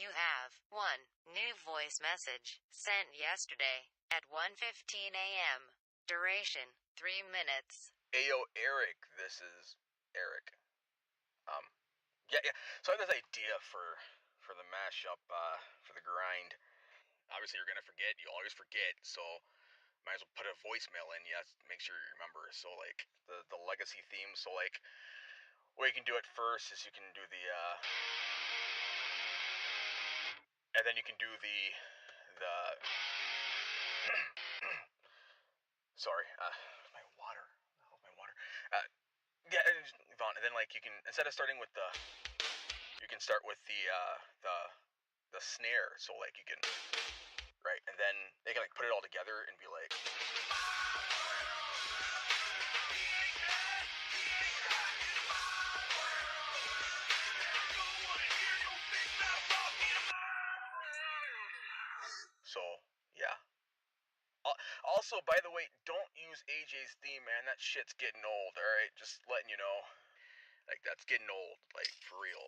You have 1 new voice message sent yesterday at 1:15 a.m. Duration 3 minutes. Ayo, Eric, this is Eric. Yeah. So I have this idea for the mashup, for the grind. Obviously, you're gonna forget. You always forget, so might as well put a voicemail in. Yes, make sure you remember. So like the legacy theme. So like, what you can do at first is you can do the and then you can do the sorry, my water. Oh, my water. Yeah, Vaughn. And then like you can, instead of starting with you can start with the snare. So like you can, right, and then they can like put it all together and be like. So yeah. Also, by the way, don't use AJ's theme, man. That shit's getting old. All right, just letting you know. Like that's getting old. Like for real.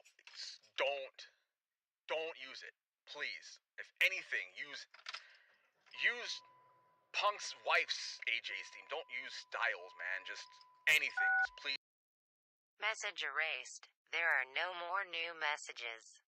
Don't use it, please. If anything, use Punk's wife's AJ's theme. Don't use Styles, man. Just anything. Just please. Message erased. There are no more new messages.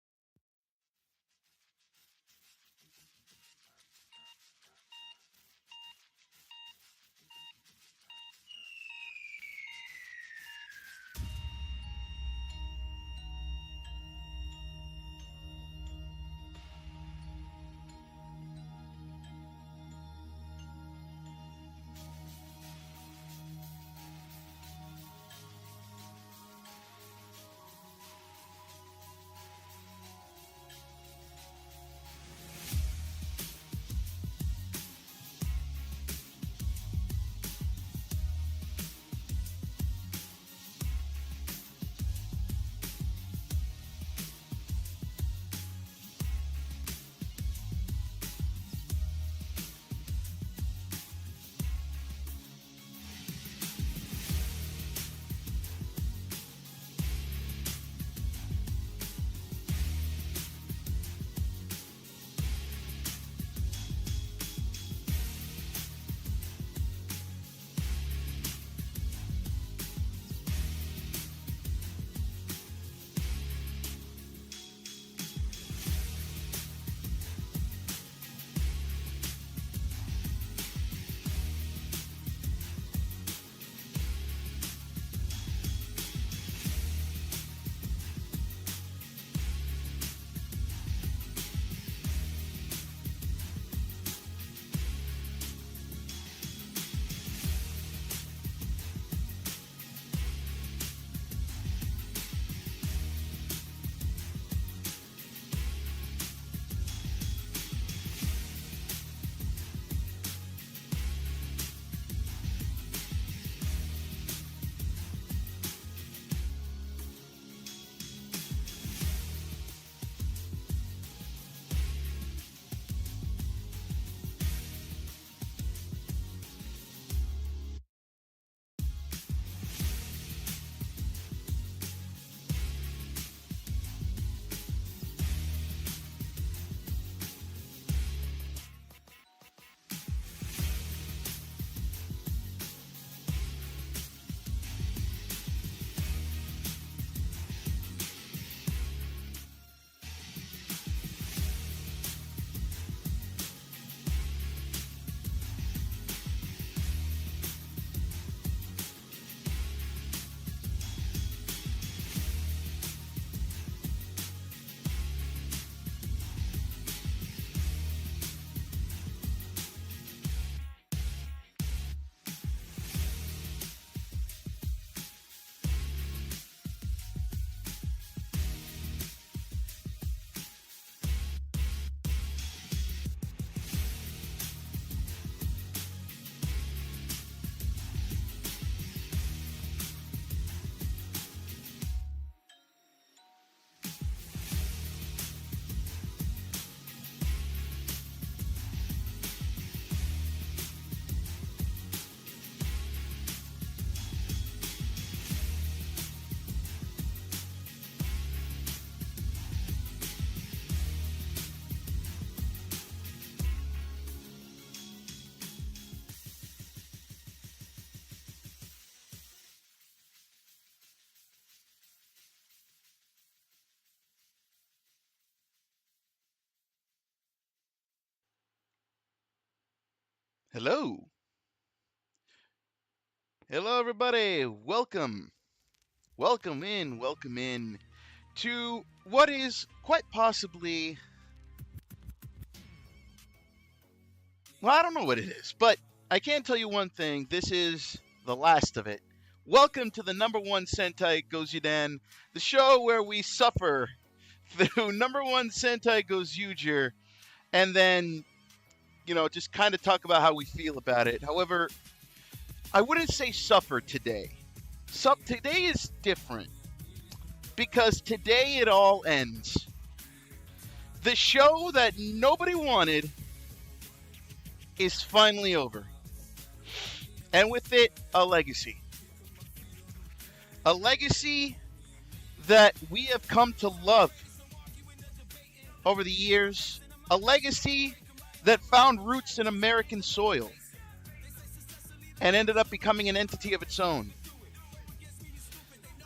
Hello. Hello, everybody. Welcome. Welcome in to what is quite possibly, well, I don't know what it is, but I can tell you one thing. This is the last of it. Welcome to the #1 Sentai Gozyu-dan, the show where we suffer through #1 Sentai Gozyu, and then, just kind of talk about how we feel about it. However, I wouldn't say suffer today. Today is different because today it all ends. The show that nobody wanted is finally over. And with it, a legacy. A legacy that we have come to love over the years. A legacy that found roots in American soil and ended up becoming an entity of its own.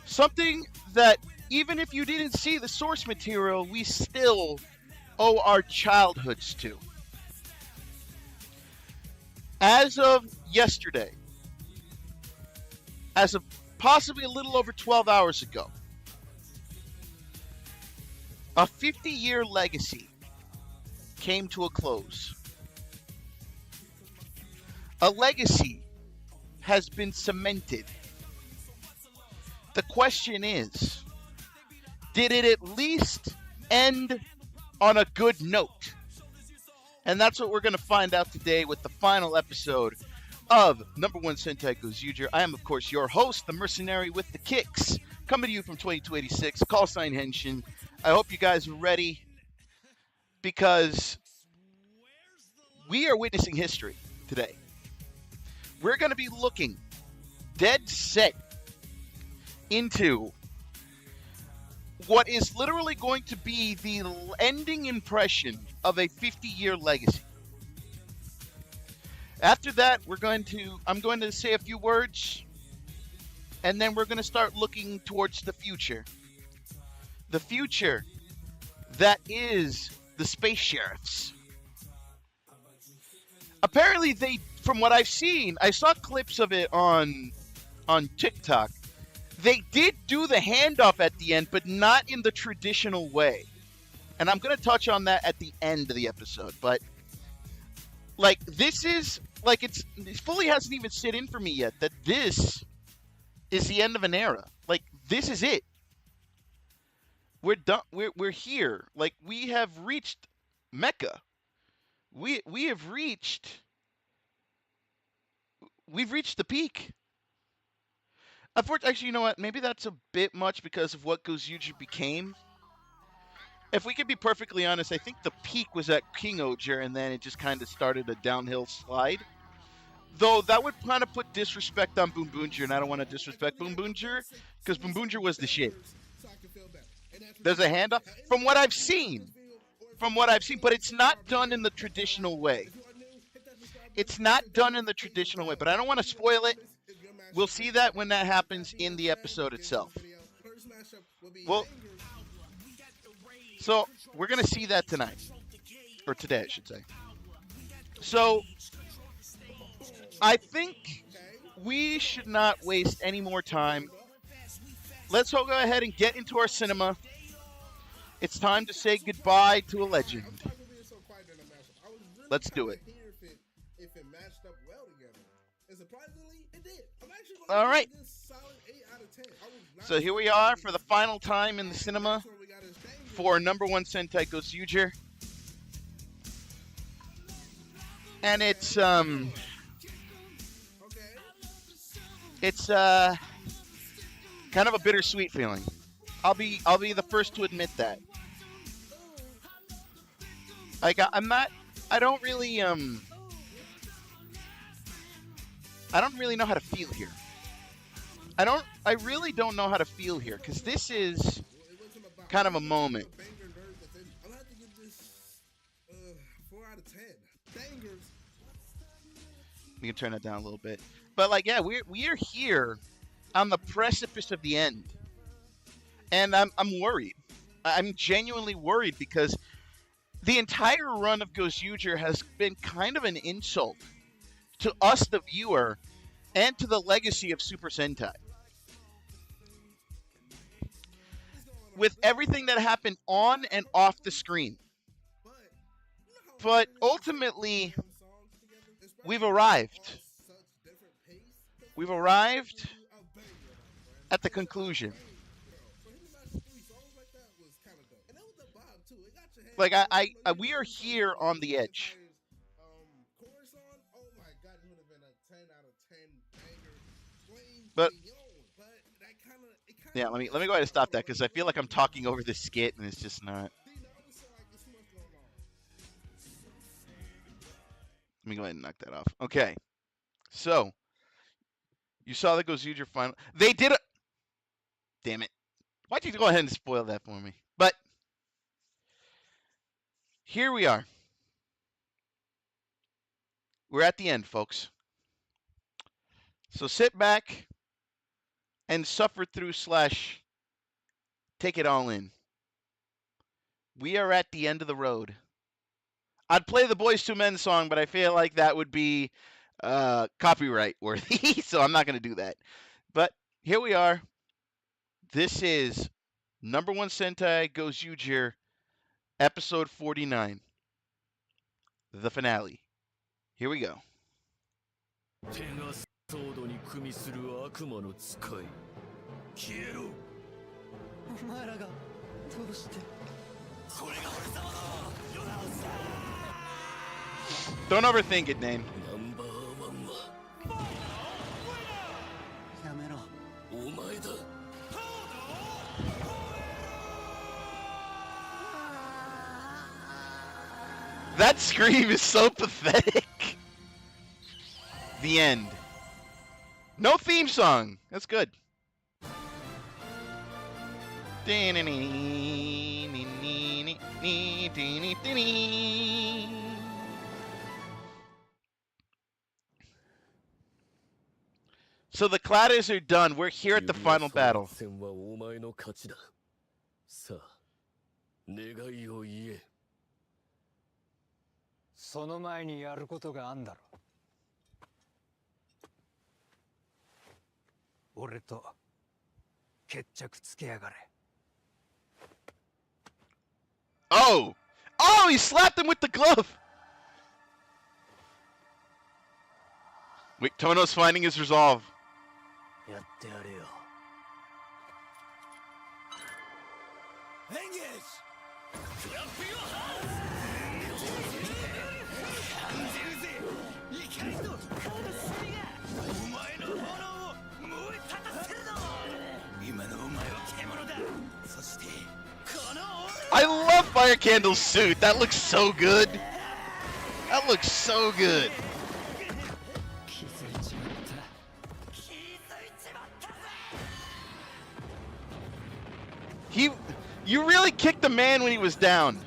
Something that, even if you didn't see the source material, we still owe our childhoods to. As of yesterday, as of possibly a little over 12 hours ago, a 50-year legacy came to a close. A legacy has been cemented. The question is, did it at least end on a good note? And that's what we're going to find out today with the final episode of #1 Sentai Gozyu. I am, of course, your host, the mercenary with the kicks, coming to you from 2286, call sign Henshin. I hope you guys are ready, because we are witnessing history today. We're going to be looking dead set into what is literally going to be the ending impression of a 50-year legacy. After that, I'm going to say a few words, and then we're going to start looking towards the future. The future that is the space sheriffs. Apparently, from what I've seen, I saw clips of it on TikTok. They did do the handoff at the end, but not in the traditional way. And I'm going to touch on that at the end of the episode. But, this is, it fully hasn't even sit in for me yet that this is the end of an era. This is it. We're done. We're here. We have reached Mecca. We've reached the peak. Unfortunately, actually, you know what? Maybe that's a bit much because of what Gozyu became. If we could be perfectly honest, I think the peak was at King Oger, and then it just kind of started a downhill slide. Though that would kind of put disrespect on Boom Boonjer, and I don't want to disrespect Boom Boonjer, because Boom Boonjer was the shit. There's a handoff. From what I've seen, but it's not done in the traditional way. But I don't want to spoil it. We'll see that when that happens in the episode itself. Well, so we're going to see that tonight. Or today, I should say. So, I think we should not waste any more time. Let's all go ahead and get into our cinema. It's time to say goodbye to a legend. Let's do it. All right. So here we are for the final time in the cinema for #1 Sentai Gozyu. And it's kind of a bittersweet feeling. I'll be the first to admit that. I don't really know how to feel here. I really don't know how to feel here, because this is kind of a moment. I'm gonna have to give this 4 out of 10. Bangers. We can turn that down a little bit. But we are here on the precipice of the end. And I'm worried. I'm genuinely worried, because the entire run of Gozyu has been kind of an insult to us, the viewer, and to the legacy of Super Sentai. With everything that happened on and off the screen. But ultimately, we've arrived. We've arrived at the conclusion. Like, we are here on the edge. But yeah, let me go ahead and stop that because I feel like I'm talking over this skit and it's just not. Let me go ahead and knock that off. Okay, so you saw the Gozyu final. They did it. Damn it! Why'd you go ahead and spoil that for me? But here we are. We're at the end, folks. So sit back and suffer through / take it all in. We are at the end of the road. I'd play the Boys II Men song, but I feel like that would be copyright worthy, so I'm not going to do that. But here we are. This is number 1 Sentai Gozyu-dan, episode 49, the finale. Here we go. ソードに組みする悪魔の使い消えろお前らがどうしてこれが俺様の世直しだ Don't overthink it, Name. ナンバーワンはやめろお前だ That scream is so pathetic. The end. No theme song. That's good. So the Cladders are done. We're here at the final battle. 戦はお前の勝ちださあ願いを言えその前にやることがあんだろ俺と決着つけやがれ Oh! Oh, he slapped him with the glove! Wait, Tono's finding his resolve. やってやれよエンゲージクラッピーハウス感じるぜ怒りと悲しみがお前の炎を燃え立たせるぞ今のお前は獣だそしてこの I love Fire Candle's suit. That looks so good. That looks so good. You really kicked the man when he was down.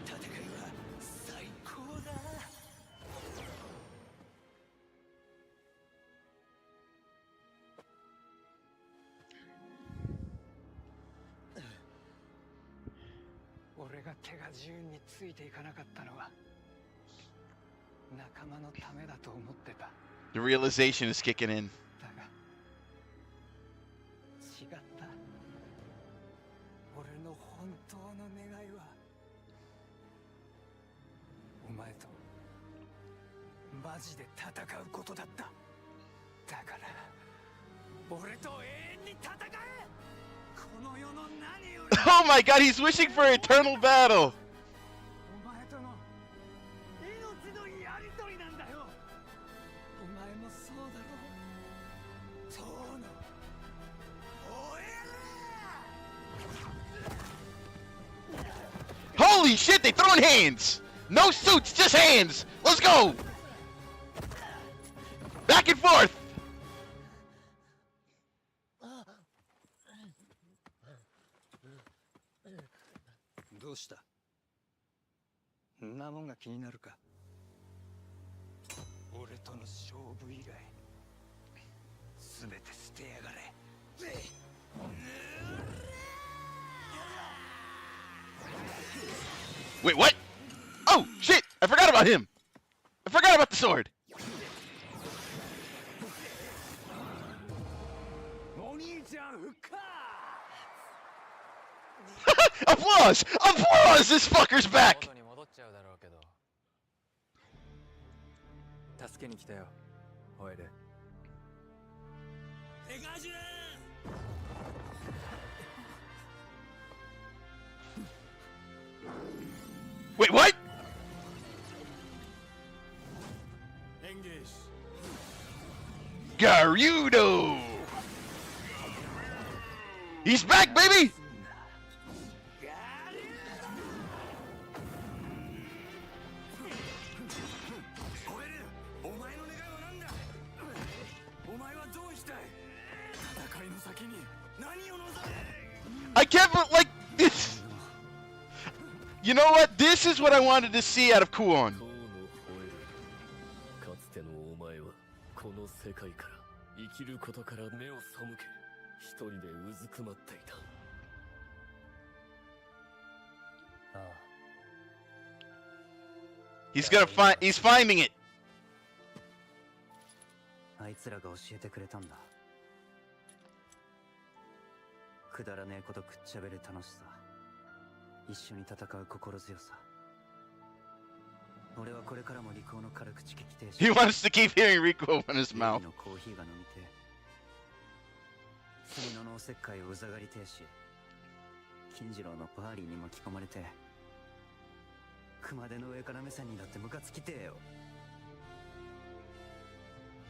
The realization is kicking in. Oh my god, he's wishing for eternal battle! Holy shit, they throwing hands! No suits, just hands! Let's go! Back and forth! どうしたんなもんが気になるか俺との勝負以外全て捨てやがれ Wait, what? Oh, shit! I forgot about him! I forgot about the sword! ちゃん復活 Applause! Applause! This fucker's back! 元に戻っちゃうだろうけど。助けに来たよホエルペガジュ Wait, what? エンゲージ Garudo! He's back, baby! ホエルお前の願いは何だお前はどうしたい戦いの先に何を望む I can't like this. You know what? This is what I wanted to see out of Kuon. 当のホエルかつてのお前はこの世界から生きることから目を背け一人でうずくまっていたああ He's finding it. あいつらが教えてくれたんだくだらねえことくっちゃべる楽しさ一緒に戦う心強さ俺はこれからもリコの軽口聞きてえし He wants to keep hearing Rico open his mouth. のコーヒーが飲みてえ杉野のおせっかいをうざがりてえし金次郎のパーリーに巻き込まれて熊手の上から目線にだってムカつきてえよ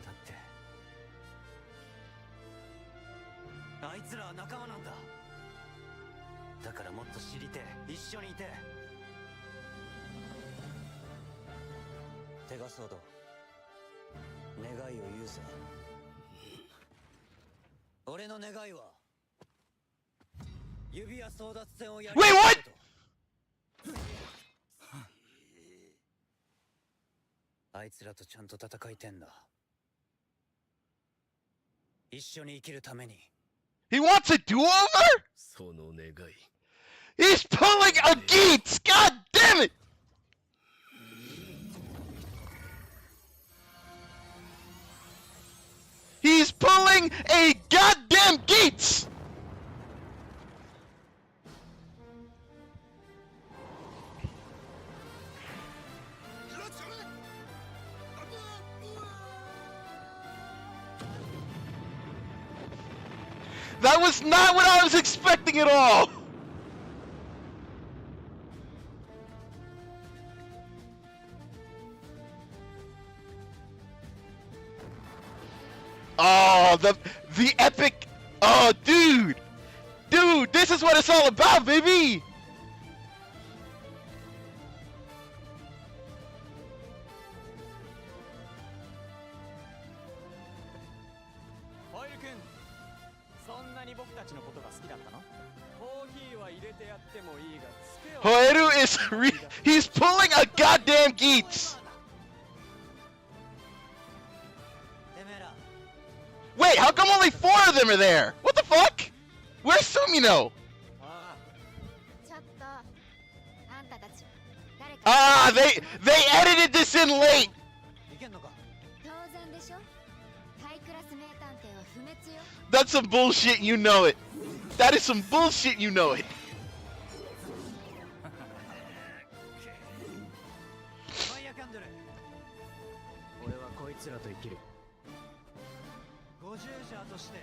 だってあいつらは仲間なんだだからもっと知りてえ一緒にいて手がソード願いを言うぜ俺の願いは指輪争奪戦をやり Wait, what? あいつらとちゃんと戦いてんだ一緒に生きるために He wants a do-over? その願い He's pulling a Geats! God damn it! He's pulling a goddamn Geats! That was not what I was expecting at all! Oh, the epic... Oh, dude! Dude, this is what it's all about, baby! Hoeru is he's pulling a goddamn Geats! Wait, how come only 4 of them are there? What the fuck? Where's Sumino? ちょっとあんたたち誰か Ah, they edited this in late! いけんのか当然でしょハイクラス名探偵は不滅よ That's some bullshit, you know it. That is some bullshit, you know it. ファイヤーキャンドル俺はこいつらと生きるゴジュージャーとして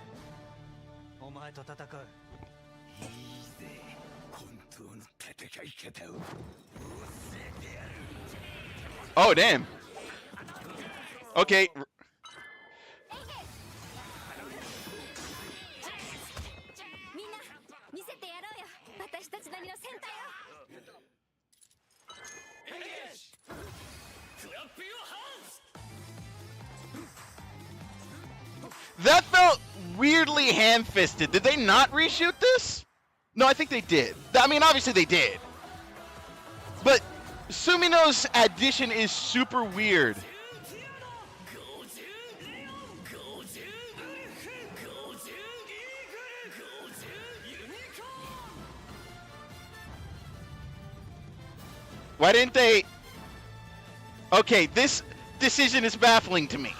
お前と戦ういいぜ本当の戦い方を教えてやる Oh, damn. Okay. みんな見せてやろうよ私たちなりの戦隊を That felt weirdly ham-fisted. Did they not reshoot this? No, I think they did. I mean, obviously they did. But Sumino's addition is super weird. Why didn't they... Okay, this decision is baffling to me.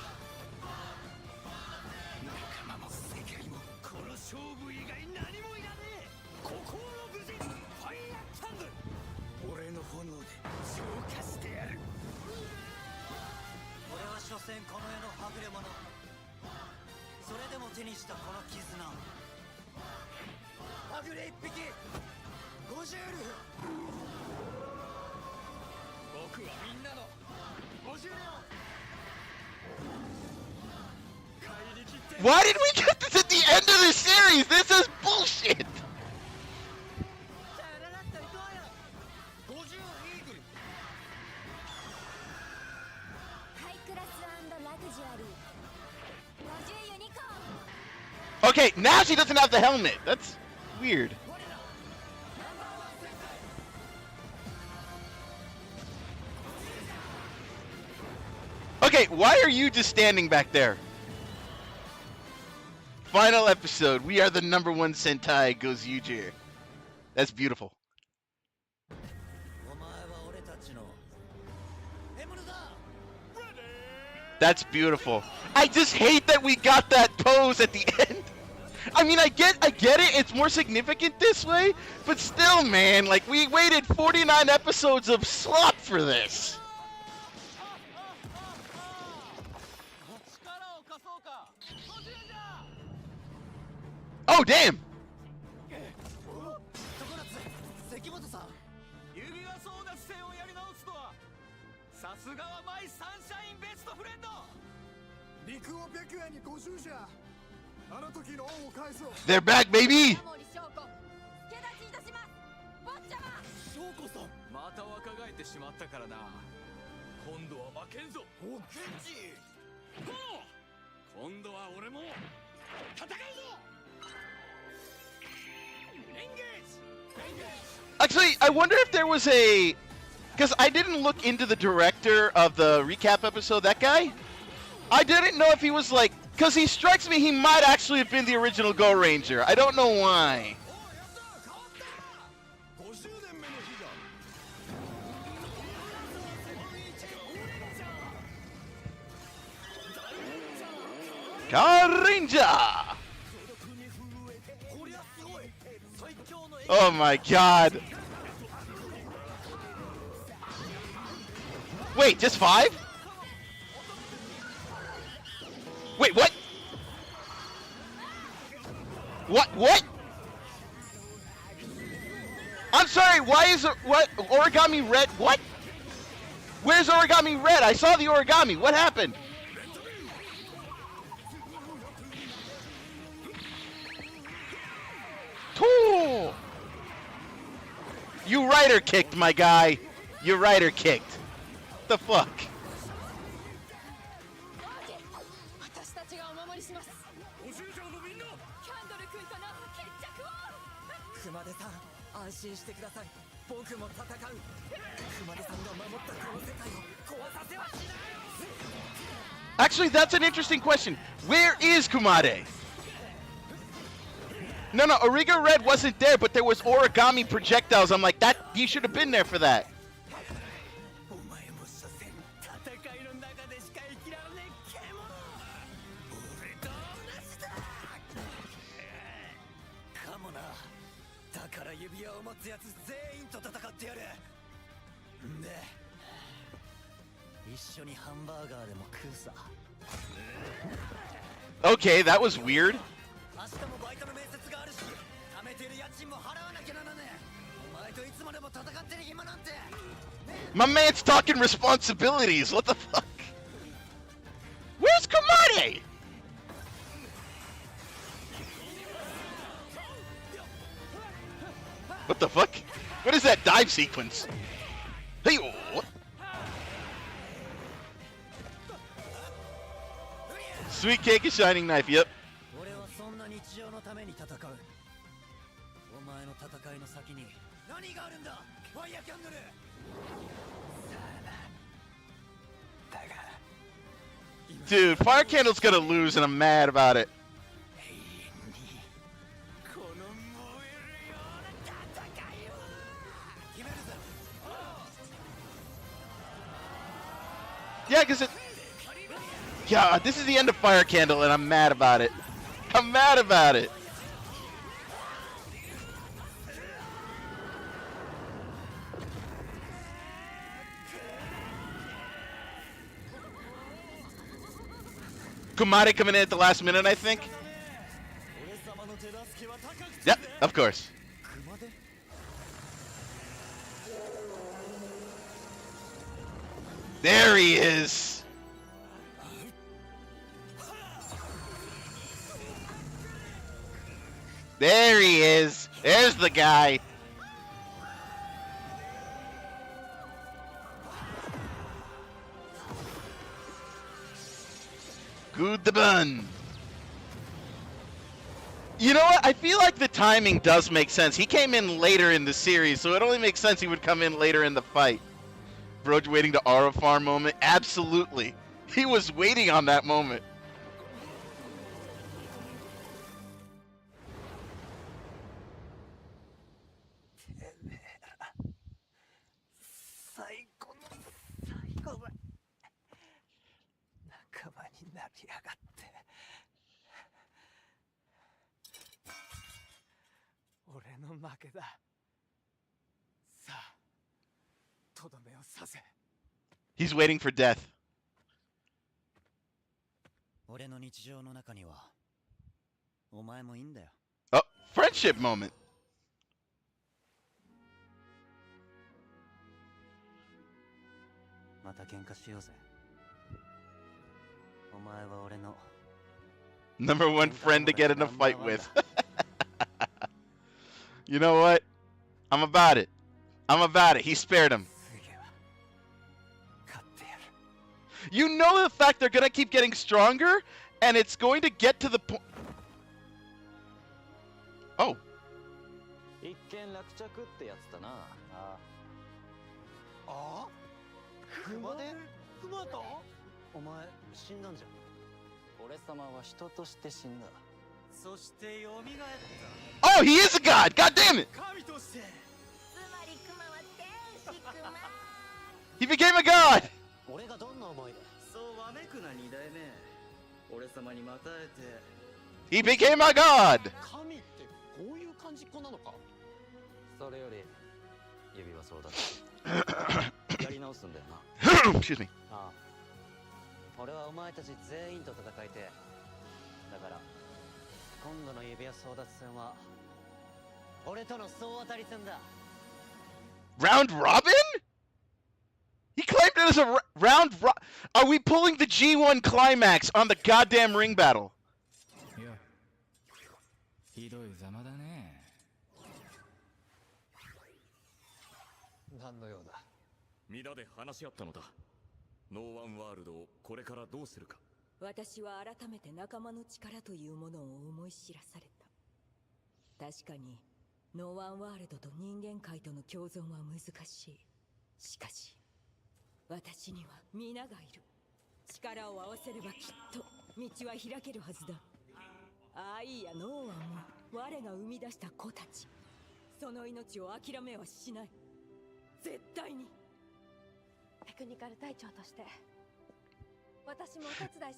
仲間も世界もこの勝負せんこの世のはぐれ者。それでも手にしたこの絆。はぐれ一匹50エルフ。僕はみんなの50年を帰り切って。 Why did we get this at the end of the series? This is bullshit. 50イーグル。ハイクラス&ラグジュアリー50ユニコーン。 Okay, now she doesn't have the helmet. That's weird. Okay, why are you just standing back there? Final episode. We are the #1 Sentai Gozyu-dan. That's beautiful. お前は俺たちの獲物だ。 That's beautiful. I just hate that we got that pose at the end. I mean, I get it. It's more significant this way, but still, man, like we waited 49 episodes of slop for this. 力を貸そうか。50じゃ。 Oh, damn. 常夏関本さん。指輪争奪戦をやり直すとは。さすがはマイサンシャインベストフレンド。陸を白夜に50じゃ。あの時の恩を返そう。 They're back, baby. タモリ翔子助立ちいたします。坊ちゃま。翔子さん。また若返ってしまったからな。今度は負けんぞ。おケンジ。今度は俺も戦うぞ。エンゲージ。 Actually, I wonder if there was a... Because I didn't look into the director of the recap episode, that guy. I didn't know if he was like... Because he strikes me he might actually have been the original Go Ranger. I don't know why. 50年目の日だ。 Car Ranger! Oh my god. Wait, just 5? Wait, what? What? I'm sorry, why is it, what, Origami Red, what? Where's Origami Red? I saw the origami, what happened? Cool. You rider kicked, my guy. You rider kicked. The fuck? 私たちがお守りします。50条のみんな。キャンドル君との決着を。熊手さん、安心してください。僕も戦う。熊手さんが守ったこの世界を壊させはしない。 Actually, that's an interesting question. Where is Kumade? No, Origa Red wasn't there, but there was origami projectiles. I'm like, that he should have been there for that. お前も所詮戦いの中でしか生きられねえ獣。俺と同じだ。かもな。だから指輪を持つやつ全員と戦ってやる。んで一緒にハンバーガーでも食うさ。 Okay, that was weird. 明日もバイトの面接があるし、貯めてる家賃も払わなきゃならねえ。お前といつまでも戦ってる暇なんて。 My man's talking responsibilities. What the fuck? Where's Kumade? What the fuck? What is that dive sequence? Hey, what? Sweet cake and shining knife, yep. 俺はそんな日常のために戦う。お前の戦いの先に何があるんだ、ファイヤーキャンドル。だが Dude, Fire Candle's gonna lose and I'm mad about it. 永遠にこの燃えるような戦いを決めるぞ。 Yeah, because it... Yeah, this is the end of Fire Candle and I'm mad about it. I'm mad about it. Kumade coming in at the last minute, I think. Yep, of course. There he is. There he is. There's the guy. Good the bun. You know what? I feel like the timing does make sense. He came in later in the series, so it only makes sense he would come in later in the fight. Broge waiting to Aura Farm moment? Absolutely. He was waiting on that moment. He's waiting for death. Oh, friendship moment. Number one friend to get in a fight with. You know what? I'm about it. I'm about it. He spared him. You know the fact they're going to keep getting stronger, and it's going to get to the point... Oh. Oh, he is a god! God damn it! He became a god! He became a god! Excuse me. Round robin? He claimed it as a round robin. Are we pulling the G1 climax on the goddamn ring battle?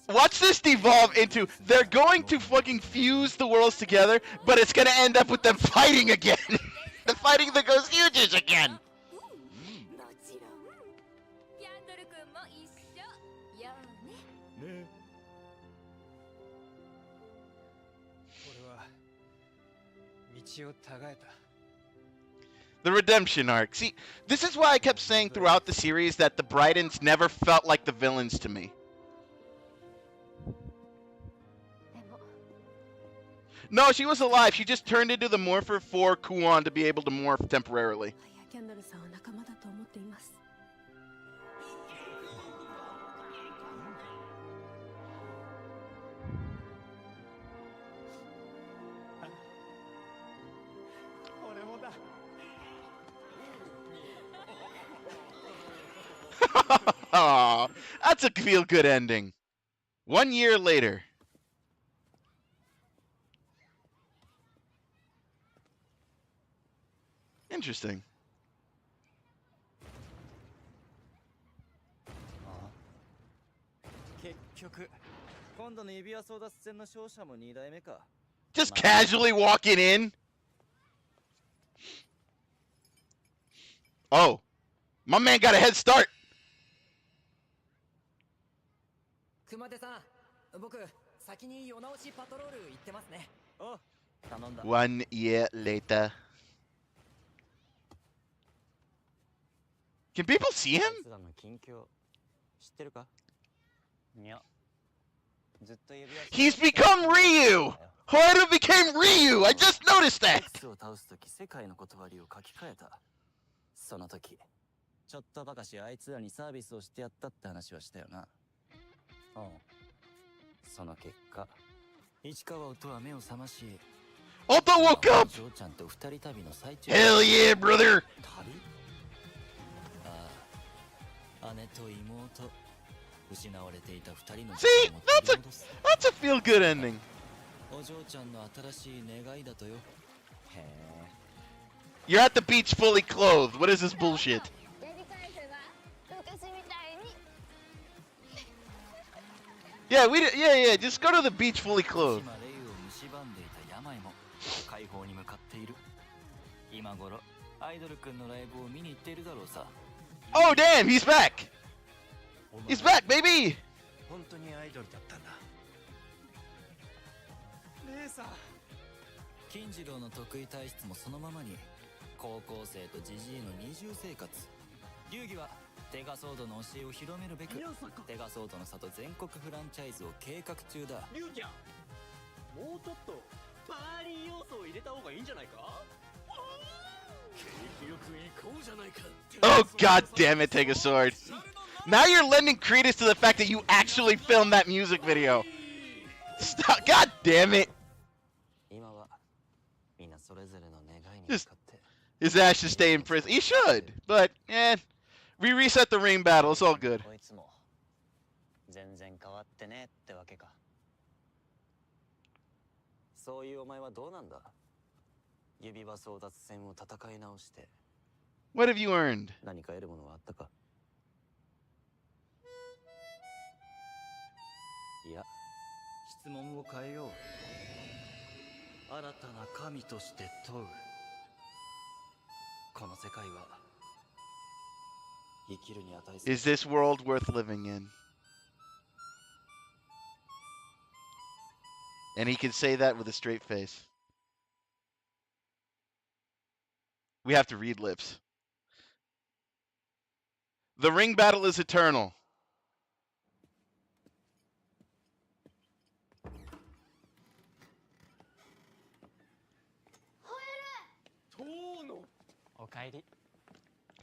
Watch this devolve into they're going to fucking fuse the worlds together, but it's gonna end up with them fighting again. They're fighting the Gozyu-dan again. The redemption arc. See, this is why I kept saying throughout the series that the Brydens never felt like the villains to me. No, she was alive. She just turned into the morpher for Kuon to be able to morph temporarily. Aw, that's a feel-good ending. 1 year later. Interesting. Just casually walking in? Oh. My man got a head start. 僕先に世直しパトロール行ってますね。おう、頼んだ。 1 year later. Can people see him? あいつらの近況知ってるか？いや、ずっと指輪 He's become Ryu! Hoyru became Ryu! I just noticed that! を倒すとき世界の断りを書き換えた。その時ちょっとばかしあいつらにサービスをしてやったって話はしたよな。うん。その結果、市川とは目を覚まし、 Otto woke up! ジョーちゃんと二人旅の最中。 Hell yeah, brother! 旅？ああ、姉と妹、失われていた二人の See? 時間を取り戻す。 That's a feel-good ending. お嬢ちゃんの新しい願いだとよ。へえ。 You're at the beach fully clothed. What is this bullshit? やり返せば昔みたいに。 Yeah, just go to the beach fully 今 clothed. レイを蝕んでいた病も解放に向かっている。今頃アイドルくんのライブを見に行っているだろうさ。 Oh, damn, he's back! He's back, baby! 本当にアイドルだったんだ。姉さん。金次郎の得意体質もそのままに、高校生とジジイの二重生活。流儀はテガソードの教えを広めるべく、テガソードの里全国フランチャイズを計画中だ。リュウキャン、もうちょっとパーリー要素を入れた方がいいんじゃないか？景気よく行こうじゃないか。 Oh, god damn it, take a sword. Now you're lending credence to the fact that you actually filmed that music video. Stop, god damn it. 今はみんなそれぞれの願いに向かって。 His ass should stay in prison. He should, but, we reset the ring battle, it's all good. こいつも全然変わってねってわけか。そういうお前はどうなんだ？指輪争奪戦を戦い直して What have you earned? 何か得るものはあったか？いや、質問を変えよう。新たな神として問う。この世界は生きるに値する。 Is this world worth living in? And he can say that with a straight face. We have to read lips. The ring battle is eternal.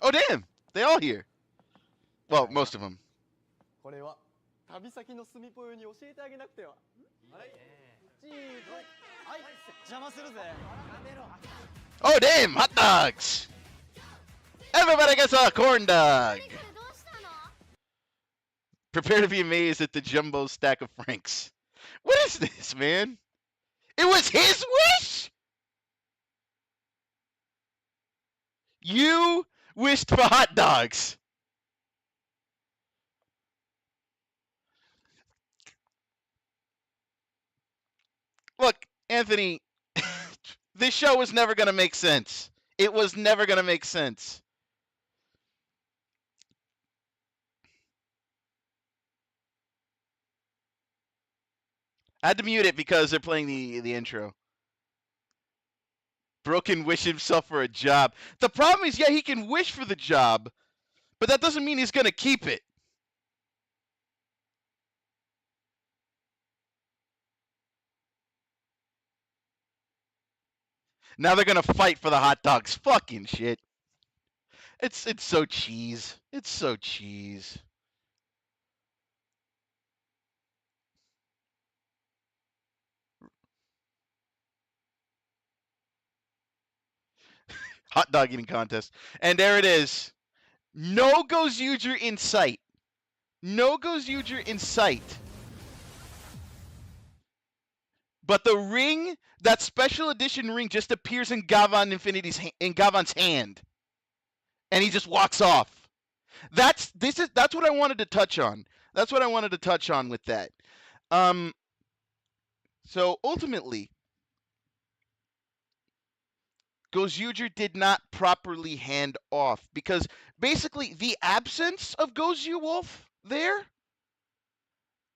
Oh, damn! They all here. Well, most of them. これは旅先のスミポヨに教えてあげなくては。はい。チーズ。はい。邪魔するぜ。やめろ。 Oh, damn! Hot dogs! Everybody gets a corn dog! どうしたの？ Prepare to be amazed at the jumbo stack of francs. What is this, man? It was his wish? You wished for hot dogs. Look, Anthony, this show was never going to make sense. It was never going to make sense. I had to mute it because they're playing the intro. Bro can wish himself for a job. The problem is, yeah, he can wish for the job, but that doesn't mean he's going to keep it. Now they're going to fight for the hot dogs. Fucking shit. It's so cheese. It's so cheese. Hot dog eating contest. And there it is. No Gozyu in sight. No Gozyu in sight. But the ring, that special edition ring, just appears in Gavan's hand. And he just walks off. That's what I wanted to touch on. That's what I wanted to touch on with that. So ultimately, Gozyu did not properly hand off because basically the absence of Gozyu Wolf there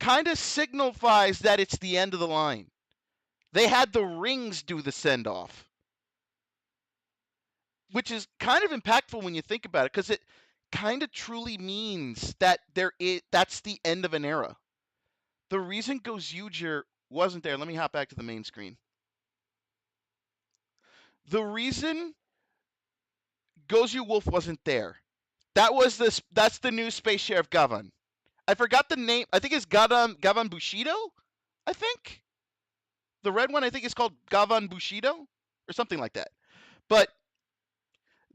kind of signifies that it's the end of the line. They had the rings do the send-off, which is kind of impactful when you think about it, because it kind of truly means that that's the end of an era. The reason Gozyu wasn't there, let me hop back to the main screen. The reason Gozyu Wolf wasn't there, that's the new Space Sheriff Gavan. I forgot the name. I think it's Gavan Bushido, I think. The red one, I think, is called Gavan Bushido or something like that. But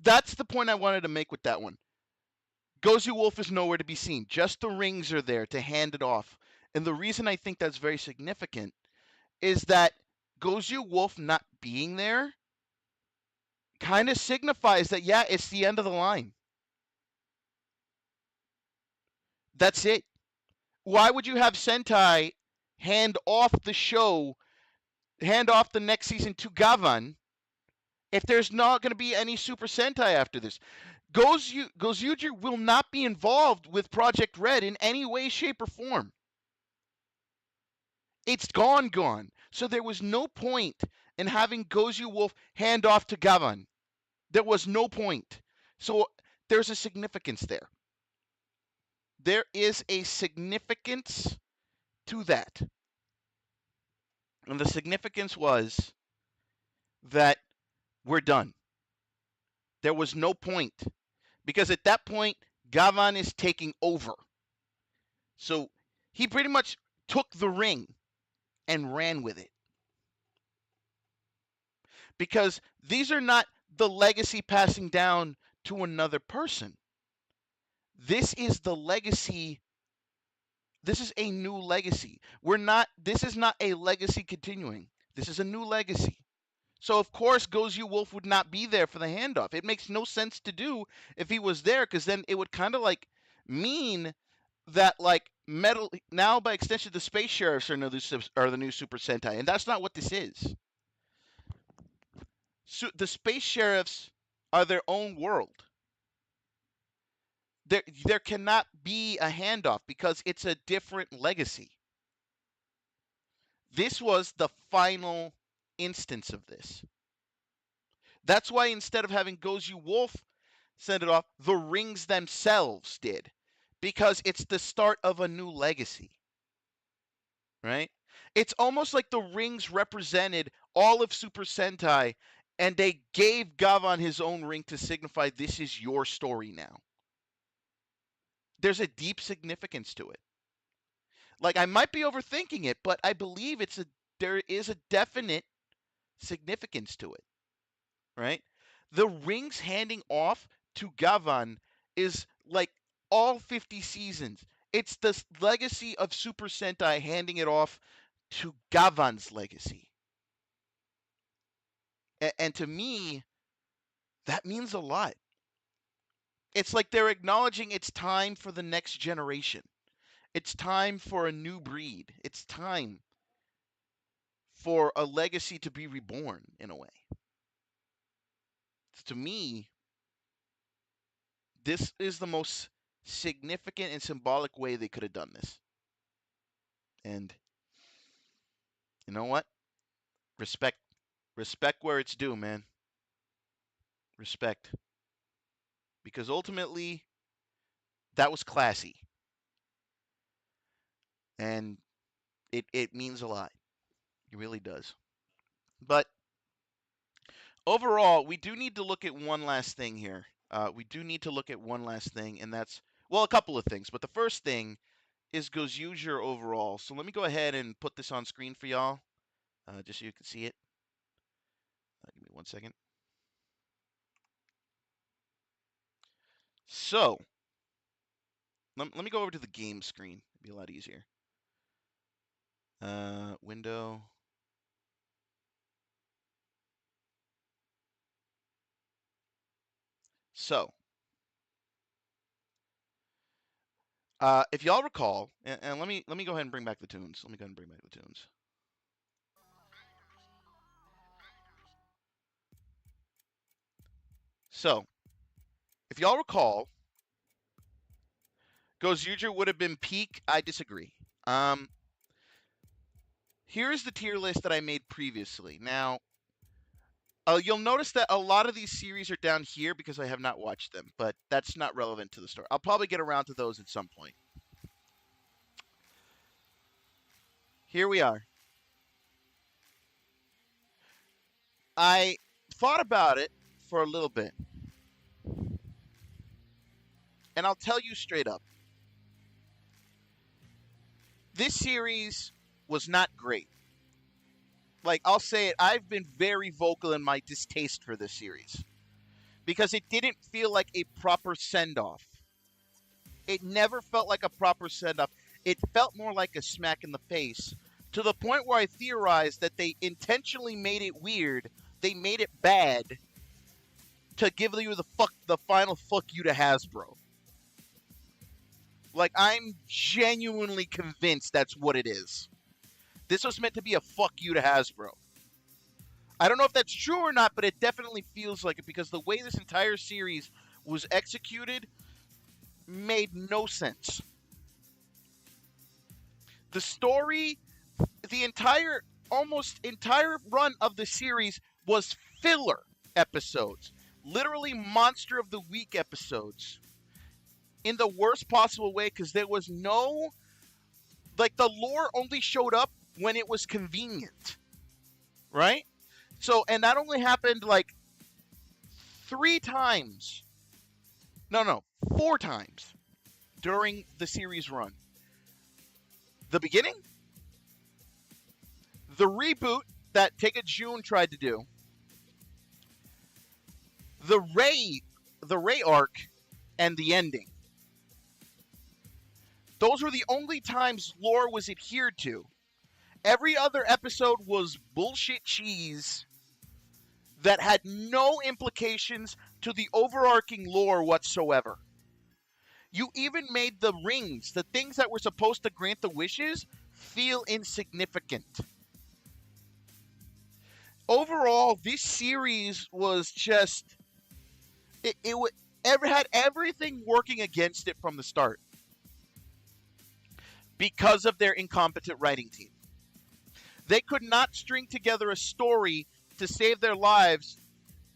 that's the point I wanted to make with that one. Gozyu Wolf is nowhere to be seen. Just the rings are there to hand it off. And the reason I think that's very significant is that Gozyu Wolf not being there kind of signifies that, yeah, it's the end of the line. That's it. Why would you have Sentai hand off the show, hand off the next season to Gavan if there's not going to be any Super Sentai after this? Gozyu will not be involved with Project Red in any way, shape, or form. It's gone. So there was no point in having Gozyu Wolf hand off to Gavan. There was no point. So there's a significance there. There is a significance to that. And the significance was that we're done. There was no point. Because at that point, Gavan is taking over. So he pretty much took the ring and ran with it. Because these are not the legacy passing down to another person. This is the legacy. This is a new legacy. This is not a legacy continuing. This is a new legacy. So of course Gozyu Wolf would not be there for the handoff. It makes no sense to do if he was there, because then it would kind of like mean that like metal now by extension the Space Sheriffs are the new Super Sentai, and that's not what this is. So the Space Sheriffs are their own world. There cannot be a handoff because it's a different legacy. This was the final instance of this. That's why instead of having Gozyu Wolf send it off, the rings themselves did. Because it's the start of a new legacy. Right? It's almost like the rings represented all of Super Sentai, and they gave Gavan his own ring to signify this is your story now. There's a deep significance to it. Like, I might be overthinking it, but I believe there is a definite significance to it. Right? The rings handing off to Gavan is like all 50 seasons. It's the legacy of Super Sentai handing it off to Gavan's legacy. And to me, that means a lot. It's like they're acknowledging it's time for the next generation. It's time for a new breed. It's time for a legacy to be reborn, in a way. To me, this is the most significant and symbolic way they could have done this. And you know what? Respect where it's due, man. Respect. Because ultimately, that was classy. And it means a lot. It really does. But overall, we do need to look at one last thing here. And that's, well, a couple of things. But the first thing is Gozyu overall. So let me go ahead and put this on screen for y'all, just so you can see it. Give me 1 second. So, let me go over to the game screen. It'd be a lot easier. Window. So, if y'all recall, and let me go ahead and bring back the tunes. So, if y'all recall, Gozyu would have been peak. I disagree. Here's the tier list that I made previously. Now, you'll notice that a lot of these series are down here because I have not watched them, but that's not relevant to the story. I'll probably get around to those at some point. Here we are. I thought about it for a little bit. And I'll tell you straight up. This series was not great. Like, I'll say it, I've been very vocal in my distaste for this series. Because it didn't feel like a proper send-off. It never felt like a proper send-off. It felt more like a smack in the face. To the point where I theorized that they intentionally made it weird. They made it bad. To give you the final fuck you to Hasbro. Like, I'm genuinely convinced that's what it is. This was meant to be a fuck you to Hasbro. I don't know if that's true or not, but it definitely feels like it because the way this entire series was executed made no sense. The story, the almost entire run of the series was filler episodes. Literally Monster of the Week episodes. In the worst possible way, because there was no... Like, the lore only showed up when it was convenient. Right? So, and that only happened, like, 4 times during the series run. The beginning, the reboot that Tega June tried to do, the Ray arc, and the ending. Those were the only times lore was adhered to. Every other episode was bullshit cheese that had no implications to the overarching lore whatsoever. You even made the rings, the things that were supposed to grant the wishes, feel insignificant. Overall, this series was just... It had everything working against it from the start. Because of their incompetent writing team. They could not string together a story to save their lives,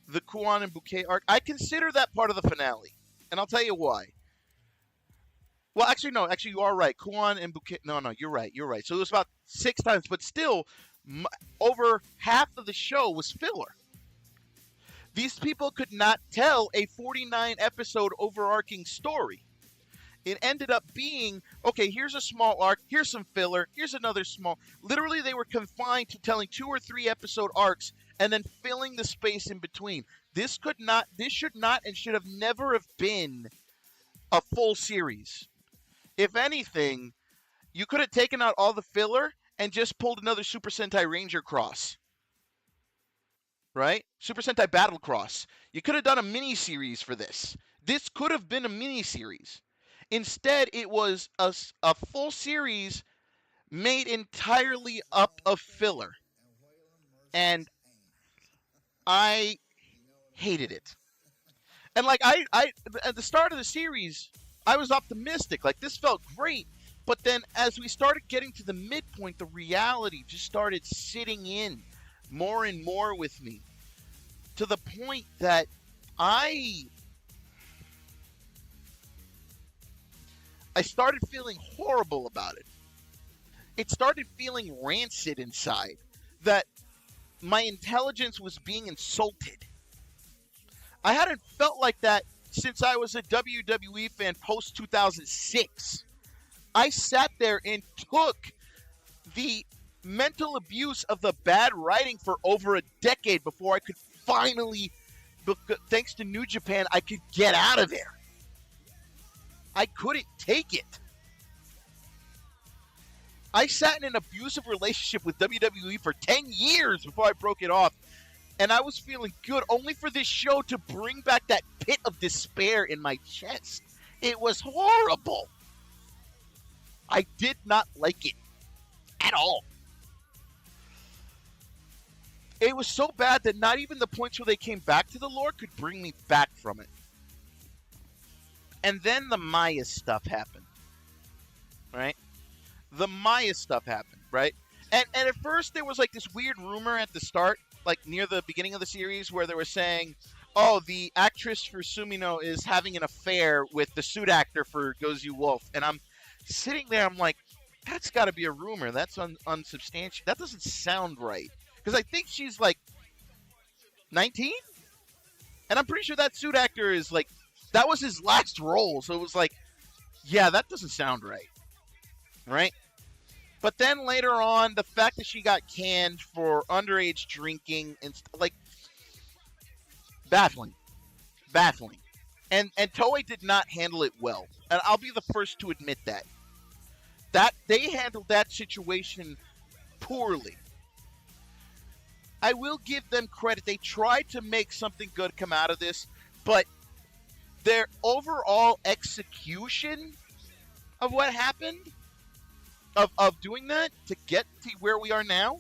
the Kuan and Bouquet arc. I consider that part of the finale. And I'll tell you why. Well, actually, no. Actually, you are right. Kuan and Bouquet... No, you're right. So it was about 6 times. But still, over half of the show was filler. These people could not tell a 49-episode overarching story. It ended up being, okay, here's a small arc, here's some filler, here's another small... Literally, they were confined to telling 2 or 3 episode arcs and then filling the space in between. This should not and should have never have been a full series. If anything, you could have taken out all the filler and just pulled another Super Sentai Ranger Cross. Right? Super Sentai Battle Cross. You could have done a mini-series for this. This could have been a mini-series. Instead, it was a full series made entirely up of filler. And I hated it. And like I at the start of the series, I was optimistic. Like, this felt great. But then as we started getting to the midpoint, the reality just started sitting in more and more with me. To the point that I started feeling horrible about it. It started feeling rancid inside. That my intelligence was being insulted. I hadn't felt like that since I was a WWE fan post-2006. I sat there and took the mental abuse of the bad writing for over a decade before I could finally, thanks to New Japan, I could get out of there. I couldn't take it. I sat in an abusive relationship with WWE for 10 years before I broke it off. And I was feeling good only for this show to bring back that pit of despair in my chest. It was horrible. I did not like it at all. It was so bad that not even the points where they came back to the lore could bring me back from it. And then the Maya stuff happened. Right? the Maya stuff happened, right? And at first there was like this weird rumor at the start, like near the beginning of the series, where they were saying, "Oh, the actress for Sumino is having an affair with the suit actor for Gozyu Wolf," and I'm sitting there, I'm like, "That's got to be a rumor. That's unsubstantiated. That doesn't sound right." Because I think she's like 19, and I'm pretty sure that suit actor is like, that was his last role, so it was like, yeah, that doesn't sound right, right? But then later on, the fact that she got canned for underage drinking and like, baffling, baffling, and Toei did not handle it well, and I'll be the first to admit that they handled that situation poorly. I will give them credit; they tried to make something good come out of this, but their overall execution of what happened, of doing that to get to where we are now,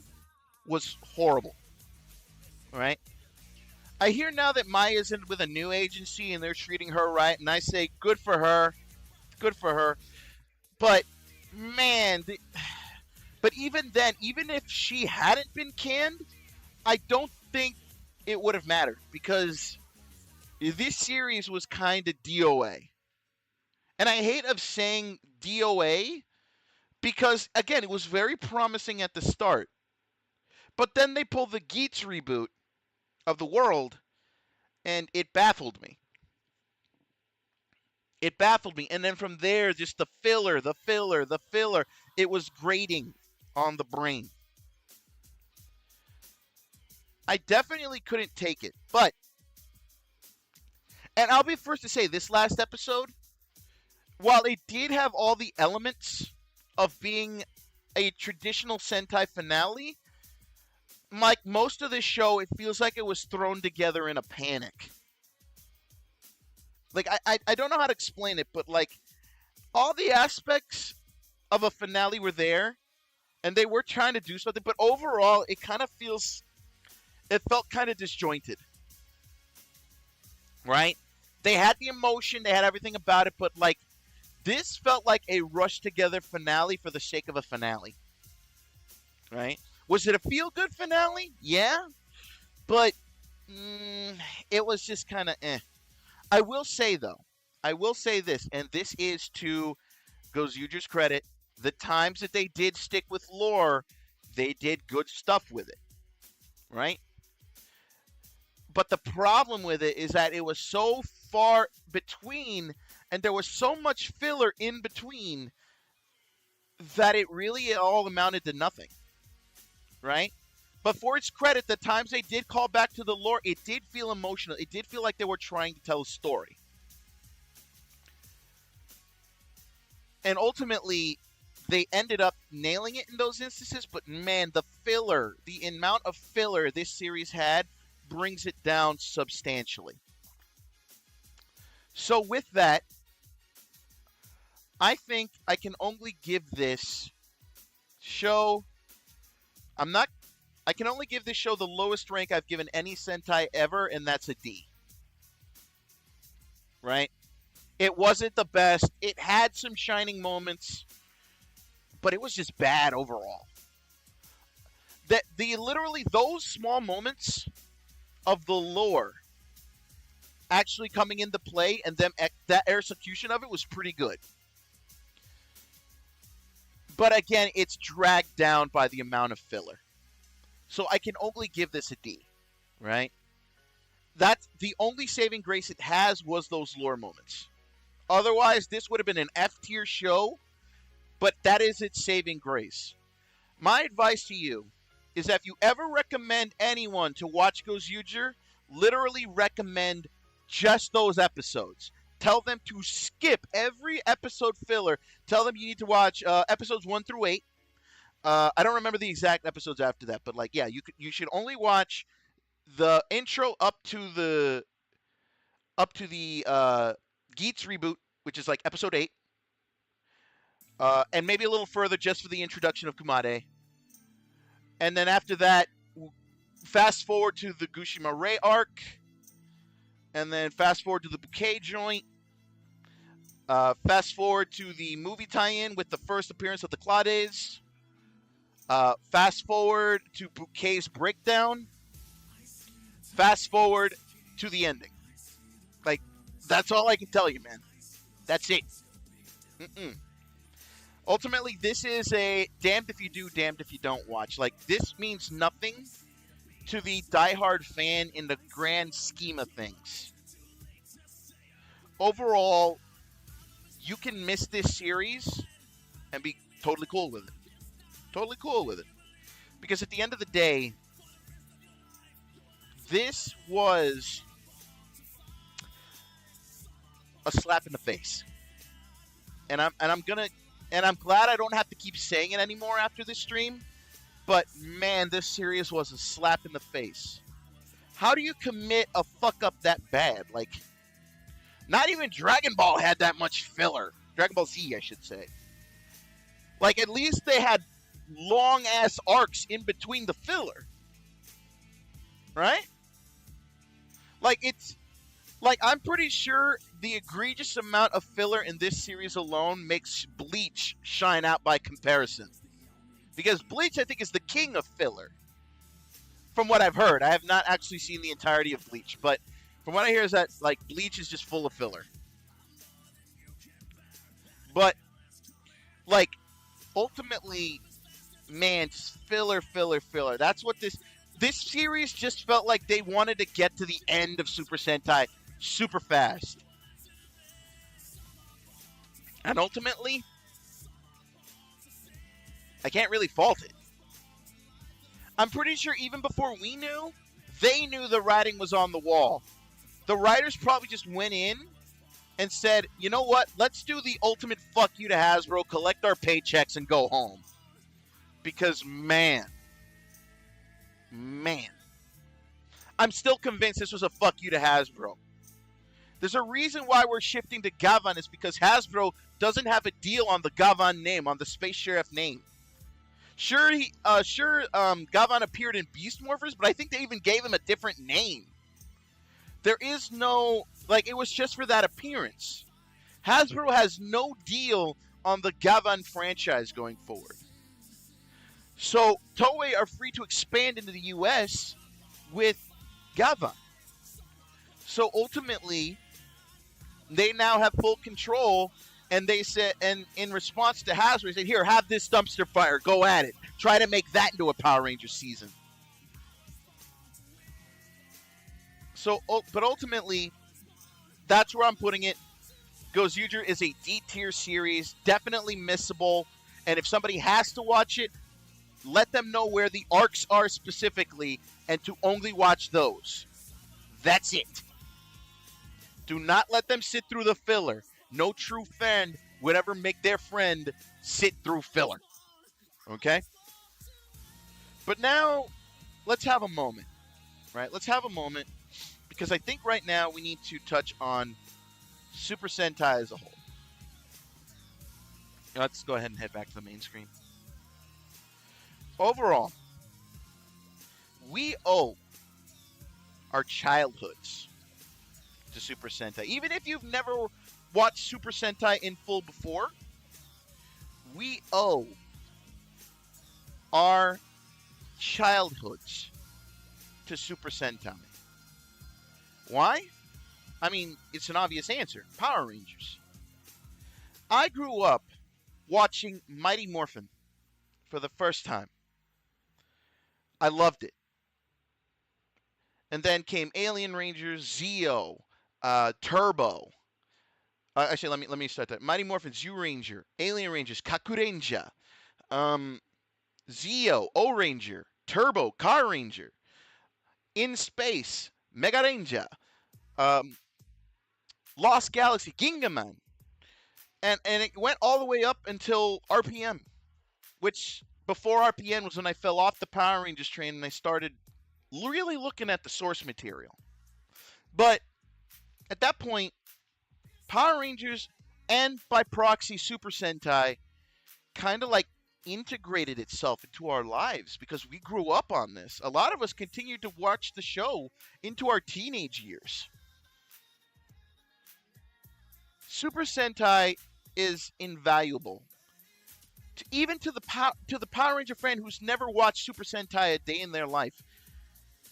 was horrible. All right. I hear now that Maya's in with a new agency and they're treating her right, and I say good for her, good for her. But man, but even then, even if she hadn't been canned, I don't think it would have mattered, because this series was kind of DOA. And I hate of saying DOA because, again, it was very promising at the start. But then they pulled the Geats reboot of the world, and it baffled me. It baffled me. And then from there, just the filler. It was grating on the brain. I definitely couldn't take it. But, and I'll be first to say, this last episode, while it did have all the elements of being a traditional Sentai finale, like most of this show, it feels like it was thrown together in a panic. Like, I don't know how to explain it, but like, all the aspects of a finale were there, and they were trying to do something, but overall, it felt kind of disjointed. Right? They had the emotion, they had everything about it, but like, this felt like a rushed together finale for the sake of a finale. Right? Was it a feel-good finale? Yeah. But it was just kind of eh. I will say, though, this, and this is to Gozyuju's credit, the times that they did stick with lore, they did good stuff with it. Right? But the problem with it is that it was so far between, and there was so much filler in between, that it really all amounted to nothing. Right? But for its credit, the times they did call back to the lore, it did feel emotional. It did feel like they were trying to tell a story. And ultimately, they ended up nailing it in those instances. But man, the amount of filler this series had brings it down substantially. So with that, I think I can only give this show... I can only give this show the lowest rank I've given any Sentai ever, and that's a D. Right? It wasn't the best. It had some shining moments, but it was just bad overall. Literally those small moments of the lore actually coming into play, and that execution of it was pretty good. But again, it's dragged down by the amount of filler. So I can only give this a D, right? That's the only saving grace it has, was those lore moments. Otherwise, this would have been an F-tier show, but that is its saving grace. My advice to you is that if you ever recommend anyone to watch Gozyuju, literally recommend just those episodes. Tell them to skip every episode filler. Tell them you need to watch episodes 1 through 8. I don't remember the exact episodes after that, but like, yeah, you should only watch the intro up to the Geats reboot, which is like episode 8, and maybe a little further just for the introduction of Kumade. And then after that, fast forward to the Gushima Rei arc, and then fast forward to the Bouquet joint, Fast forward to the movie tie-in with the first appearance of the Claudes. Fast forward to Bouquet's breakdown. Fast forward to the ending. Like, that's all I can tell you, man. That's it. Ultimately, this is a damned if you do, damned if you don't watch. Like, this means nothing to the diehard fan in the grand scheme of things. Overall, you can miss this series and be totally cool with it. Totally cool with it. Because at the end of the day, this was a slap in the face. And I'm glad I don't have to keep saying it anymore after this stream. But man, this series was a slap in the face. How do you commit a fuck up that bad? Like, not even Dragon Ball had that much filler. Dragon Ball Z, I should say. Like, at least they had long-ass arcs in between the filler. Right? Like, I'm pretty sure the egregious amount of filler in this series alone makes Bleach shine out by comparison. Because Bleach, I think, is the king of filler. From what I've heard. I have not actually seen the entirety of Bleach, but from what I hear is that, like, Bleach is just full of filler. But, like, ultimately, man, filler. That's what this series just felt like they wanted to get to the end of Super Sentai super fast. And ultimately, I can't really fault it. I'm pretty sure even before we knew, they knew the writing was on the wall. The writers probably just went in and said, you know what, let's do the ultimate fuck you to Hasbro, collect our paychecks, and go home. Because, man, I'm still convinced this was a fuck you to Hasbro. There's a reason why we're shifting to Gavan. Is because Hasbro doesn't have a deal on the Gavan name, on the Space Sheriff name. Sure, Gavan appeared in Beast Morphers, but I think they even gave him a different name. There is no, like, it was just for that appearance. Hasbro has no deal on the Gavan franchise going forward. So, Toei are free to expand into the U.S. with Gavan. So, ultimately, they now have full control, and they said, and in response to Hasbro, they said, here, have this dumpster fire, go at it. Try to make that into a Power Rangers season. So, but ultimately, that's where I'm putting it. Gozyu-dan is a D-tier series, definitely missable, and if somebody has to watch it, let them know where the arcs are specifically, and to only watch those. That's it. Do not let them sit through the filler. No true fan would ever make their friend sit through filler. Okay? But now, let's have a moment. Right? Let's have a moment. Because I think right now we need to touch on Super Sentai as a whole. Let's go ahead and head back to the main screen. Overall, we owe our childhoods to Super Sentai. Even if you've never watched Super Sentai in full before, we owe our childhoods to Super Sentai. Why? I mean, it's an obvious answer. Power Rangers. I grew up watching Mighty Morphin for the first time. I loved it. And then came Alien Rangers, Zeo, Turbo. Actually, let me start that. Mighty Morphin, Zyuranger, Alien Rangers, Kakurenja, Zeo, O-Ranger, Turbo, Car Ranger, In Space, Mega Ranger, Lost Galaxy, Gingaman. And it went all the way up until RPM, which before RPM was when I fell off the Power Rangers train and I started really looking at the source material. But at that point, Power Rangers and by proxy Super Sentai kind of like integrated itself into our lives because we grew up on this. A lot of us continued to watch the show into our teenage years. Super Sentai is invaluable. Even to the Power Ranger fan who's never watched Super Sentai a day in their life,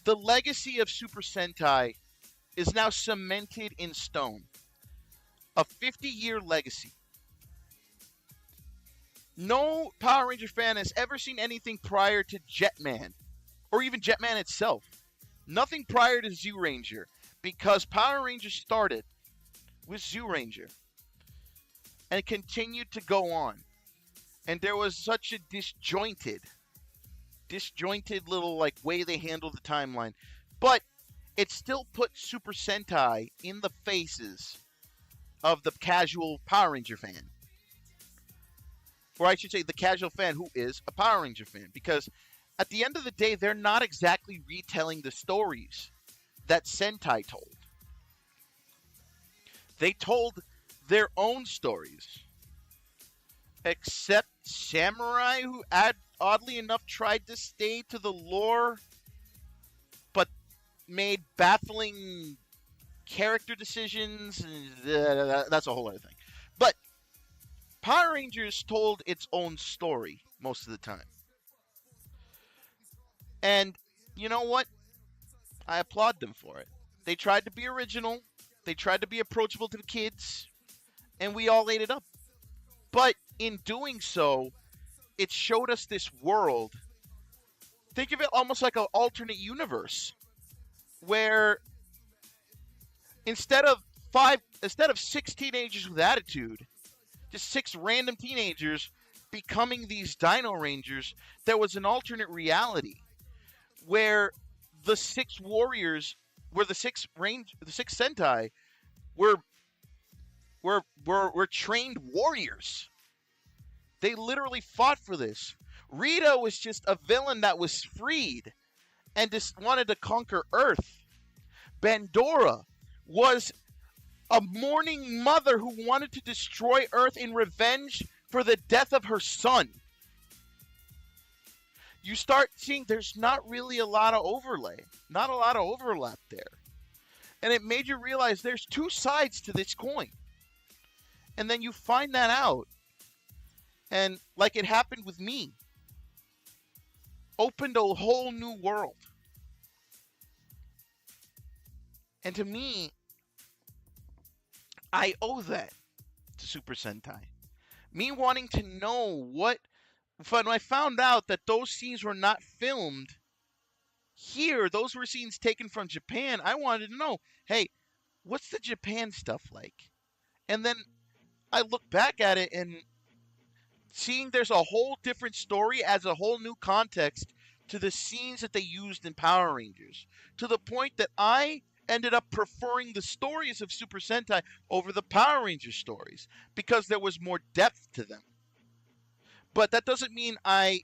the legacy of Super Sentai is now cemented in stone. A 50-year legacy. No Power Ranger fan has ever seen anything prior to Jetman, or even Jetman itself. Nothing prior to Zyuranger, because Power Ranger started with Zyuranger and continued to go on. And there was such a disjointed little way they handled the timeline. But it still put Super Sentai in the faces of the casual Power Ranger fan. Or I should say the casual fan who is a Power Ranger fan. Because at the end of the day, they're not exactly retelling the stories that Sentai told. They told their own stories. Except Samurai, who oddly enough tried to stay to the lore, but made baffling character decisions. That's a whole other thing. But Power Rangers told its own story most of the time. And you know what? I applaud them for it. They tried to be original. They tried to be approachable to the kids. And we all ate it up. But in doing so, it showed us this world. Think of it almost like an alternate universe, where instead of 6 teenagers with attitude, just 6 random teenagers becoming these Dino Rangers, there was an alternate reality where the 6 warriors, where the 6 Sentai were trained warriors. They literally fought for this. Rita was just a villain that was freed and just wanted to conquer Earth. Bandora was a mourning mother who wanted to destroy Earth in revenge for the death of her son. You start seeing there's not really a lot of overlap there. And it made you realize there's 2 sides to this coin. And then you find that out. And like it happened with me, opened a whole new world. And to me, I owe that to Super Sentai. Me wanting to know when I found out that those scenes were not filmed here, those were scenes taken from Japan, I wanted to know, hey, what's the Japan stuff like? And then I look back at it and seeing there's a whole different story adds a whole new context to the scenes that they used in Power Rangers. To the point that I ended up preferring the stories of Super Sentai over the Power Rangers stories because there was more depth to them. But that doesn't mean I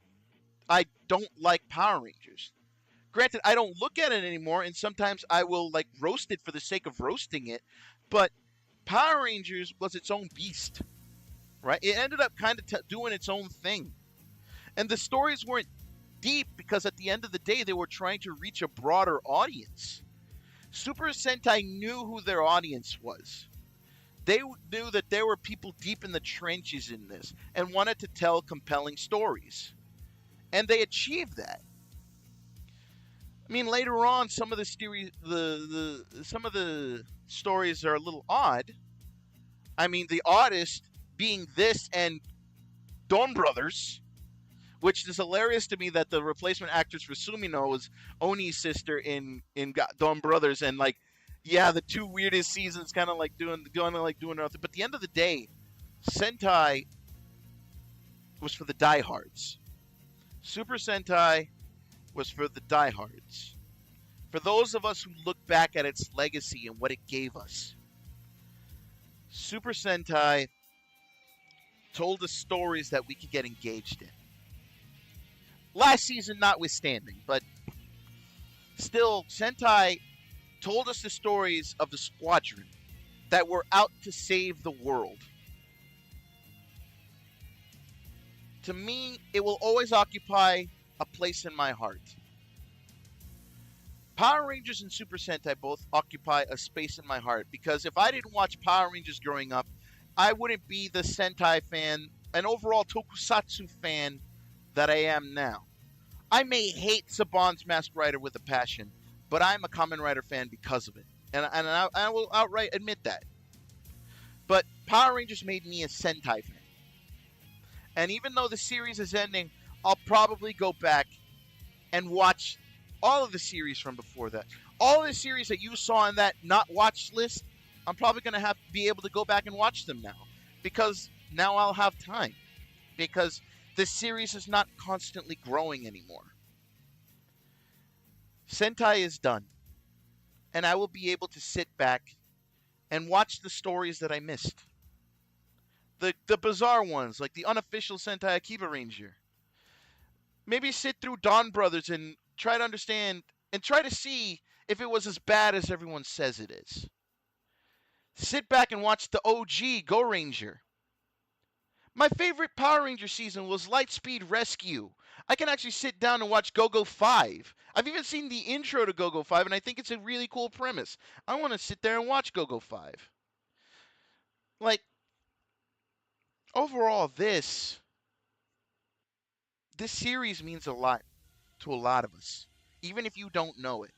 don't like Power Rangers. Granted, I don't look at it anymore, and sometimes I will roast it for the sake of roasting it. But Power Rangers was its own beast. Right? It ended up kind of doing its own thing. And the stories weren't deep because at the end of the day, they were trying to reach a broader audience. Super Sentai knew who their audience was. They knew that there were people deep in the trenches in this and wanted to tell compelling stories. And they achieved that. I mean, later on, some of the stories are a little odd. I mean, the oddest being this and Dawn Brothers, which is hilarious to me that the replacement actress for Sumino was Oni's sister in Dawn Brothers, and the 2 weirdest seasons kind of doing nothing. But at the end of the day, Sentai was for the diehards. Super Sentai was for the diehards. For those of us who look back at its legacy and what it gave us. Super Sentai told us stories that we could get engaged in. Last season notwithstanding, but still, Sentai told us the stories of the squadron that were out to save the world. To me, it will always occupy a place in my heart. Power Rangers and Super Sentai both occupy a space in my heart because if I didn't watch Power Rangers growing up, I wouldn't be the Sentai fan, an overall Tokusatsu fan that I am now. I may hate Saban's Masked Rider with a passion, but I'm a Kamen Rider fan because of it. And I will outright admit that. But Power Rangers made me a Sentai fan. And even though the series is ending, I'll probably go back and watch all of the series from before that. All of the series that you saw in that not watched list, I'm probably going to have to be able to go back and watch them now. Because now I'll have time. Because the series is not constantly growing anymore. Sentai is done. And I will be able to sit back and watch the stories that I missed. The bizarre ones, like the unofficial Sentai Akiba Ranger. Maybe sit through Dawn Brothers and try to understand and try to see if it was as bad as everyone says it is. Sit back and watch the OG Go Ranger. My favorite Power Ranger season was Lightspeed Rescue. I can actually sit down and watch Go-Go 5. I've even seen the intro to Go-Go 5, and I think it's a really cool premise. I want to sit there and watch Go-Go 5. Like, overall, this series means a lot to a lot of us, even if you don't know it.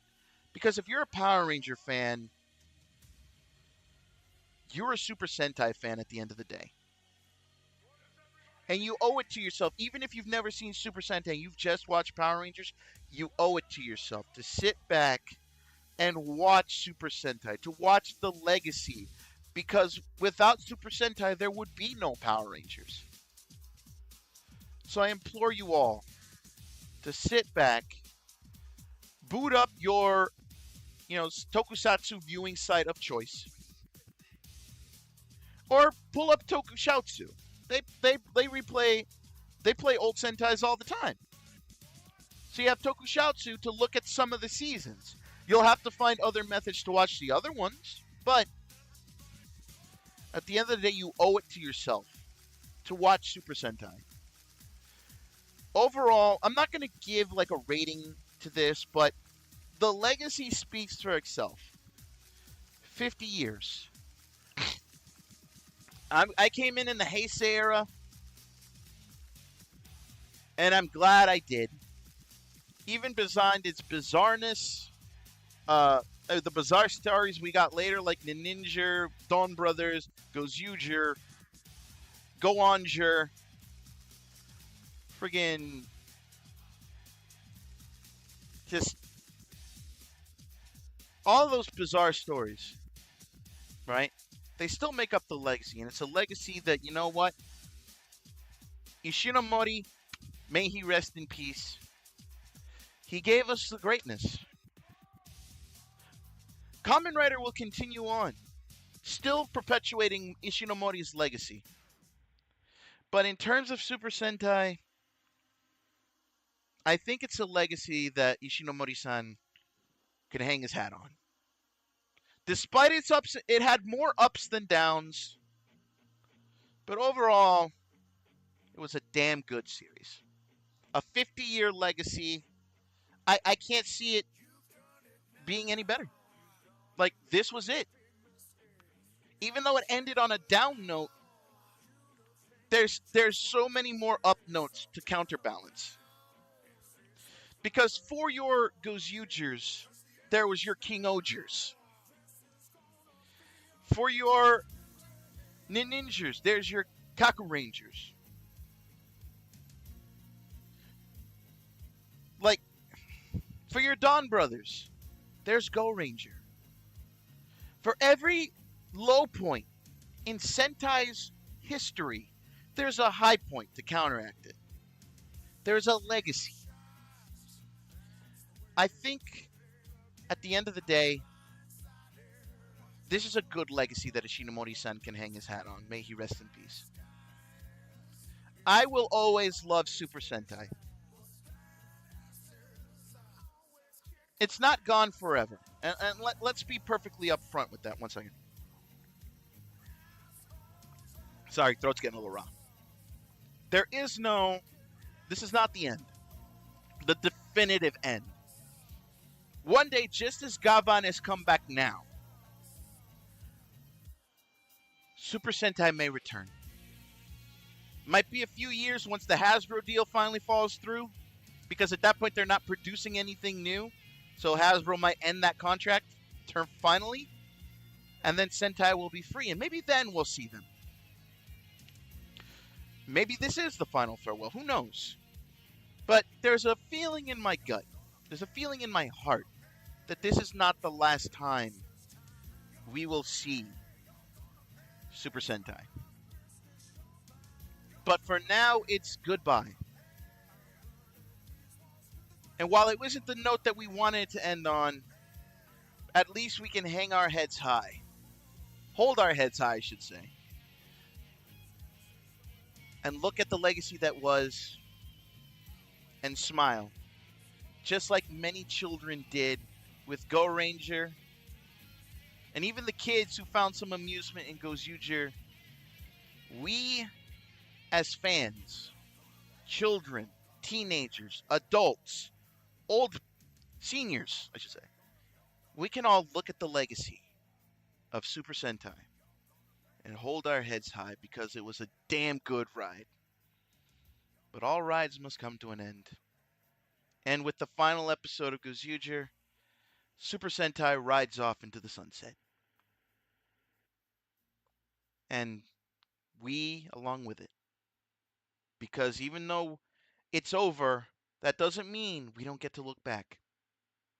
Because if you're a Power Ranger fan, you're a Super Sentai fan at the end of the day. And you owe it to yourself, even if you've never seen Super Sentai, you've just watched Power Rangers, you owe it to yourself to sit back and watch Super Sentai, to watch the legacy. Because without Super Sentai, there would be no Power Rangers. So I implore you all to sit back, boot up your, Tokusatsu viewing site of choice, or pull up Tokusatsu. They play old Sentais all the time. So you have Tokusatsu to look at some of the seasons. You'll have to find other methods to watch the other ones, but at the end of the day, you owe it to yourself to watch Super Sentai. Overall, I'm not going to give like a rating to this, but the legacy speaks for itself. 50 years. I came in the Heisei era, and I'm glad I did. Even beyond its bizarreness, the bizarre stories we got later, like the Ninja, Dawn Brothers, Gozyu-dan, Go-on-jer, friggin' just all those bizarre stories, right? They still make up the legacy, and it's a legacy that, you know what? Ishinomori, may he rest in peace. He gave us the greatness. Kamen Rider will continue on, still perpetuating Ishinomori's legacy. But in terms of Super Sentai, I think it's a legacy that Ishinomori-san can hang his hat on. Despite its ups, it had more ups than downs. But overall, it was a damn good series. A 50-year legacy. I can't see it being any better. Like, this was it. Even though it ended on a down note, there's so many more up notes to counterbalance. Because for your Gozyu-jers, there was your King Ogers. For your Ninjas, there's your Kaku Rangers. Like, for your Dawn Brothers, there's Go Ranger. For every low point in Sentai's history, there's a high point to counteract it. There's a legacy. I think, at the end of the day, this is a good legacy that Ishinomori-san can hang his hat on. May he rest in peace. I will always love Super Sentai. It's not gone forever. And let's be perfectly upfront with that. One second. Sorry, throat's getting a little raw. This is not the end. The definitive end. One day, just as Gavan has come back now, Super Sentai may return. Might be a few years once the Hasbro deal finally falls through, because at that point they're not producing anything new. So Hasbro might end that contract term finally, and then Sentai will be free, and maybe then we'll see them. Maybe this is the final farewell. Who knows? But there's a feeling in my gut, there's a feeling in my heart that this is not the last time we will see Super Sentai. But for now, it's goodbye. And while it wasn't the note that we wanted to end on, at least we can hang our heads high. Hold our heads high, I should say. And look at the legacy that was and smile. Just like many children did with Go Ranger. And even the kids who found some amusement in Gozyu-dan. We, as fans, children, teenagers, adults, old seniors, I should say, we can all look at the legacy of Super Sentai and hold our heads high because it was a damn good ride. But all rides must come to an end. And with the final episode of Gozyu-dan, Super Sentai rides off into the sunset. And we along with it. Because even though it's over, that doesn't mean we don't get to look back